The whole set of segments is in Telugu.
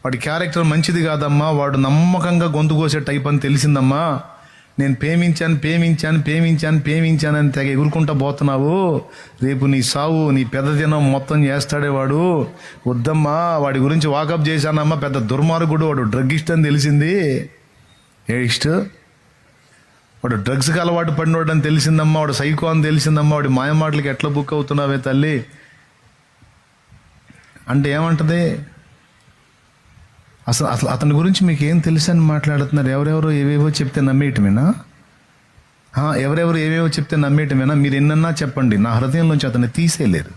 వాడి క్యారెక్టర్ మంచిది కాదమ్మా, వాడు నమ్మకంగా గొంతు కోసే టైప్ అని తెలిసిందమ్మా. నేను ప్రేమించాను అని తెగ ఎగురుకుంటా పోతున్నావు. రేపు నీ సావు, నీ పెద్ద దినం మొత్తం చేస్తాడే వాడు. వద్దమ్మా, వాడి గురించి వాకప్ చేశానమ్మా. పెద్ద దుర్మార్గుడు వాడు, డ్రగ్ అని తెలిసింది. వాడు డ్రగ్స్కి అలవాటు పడినవాడు అని తెలిసిందమ్మా. వాడు సైకో అని తెలిసిందమ్మా. వాడి మాయమాటలకి ఎట్లా బుక్ అవుతున్నావే తల్లి అంటే ఏమంటది? అసలు అసలు అతని గురించి మీకు ఏం తెలుసు అని మాట్లాడుతున్నారు. ఎవరెవరో ఏవేవో చెప్తే నమ్మేయటమేనా? ఎవరెవరు ఏవేవో చెప్తే నమ్మేయటమేనా? మీరు ఎన్నన్నా చెప్పండి, నా హృదయంలోంచి అతన్ని తీసేయలేరు.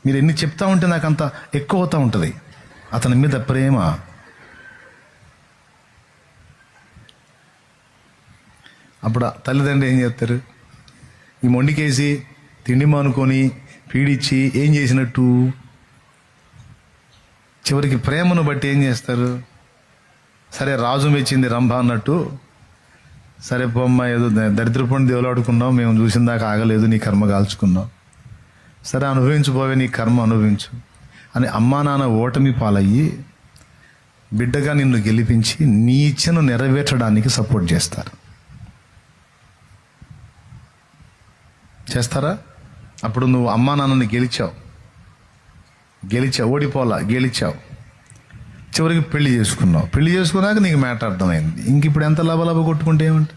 మీరు ఎన్ని చెప్తా ఉంటే నాకు అంత ఎక్కువ అవుతూ ఉంటుంది అతని మీద ప్రేమ. అప్పుడు తల్లిదండ్రులు ఏం చేస్తారు? ఈ మొండికేసి తిండి మానుకొని పీడిచ్చి ఏం చేసినట్టు? చివరికి ప్రేమను బట్టి ఏం చేస్తారు? సరే రాజు మెచ్చింది రంభ అన్నట్టు, సరే పొమ్మ ఏదో దరిద్రపండి దేవులాడుకున్నావు, మేము చూసిన దాకా ఆగలేదు, నీ కర్మ కాల్చుకున్నావు, సరే అనుభవించుపోవే, నీ కర్మ అనుభవించు అని అమ్మా నాన్న ఓటమి పాలయ్యి బిడ్డగా నిన్ను గెలిపించి నీ ఇచ్చను నెరవేర్చడానికి సపోర్ట్ చేస్తారా? అప్పుడు నువ్వు అమ్మా నాన్నని గెలిచావు, ఓడిపోలా, గెలిచావు. చివరికి పెళ్లి చేసుకున్నావు. పెళ్లి చేసుకున్నాక నీకు మ్యాటర్ అర్థమైంది. ఇంక ఇప్పుడు ఎంత లబలబ కొట్టుకుంటే ఏమంట?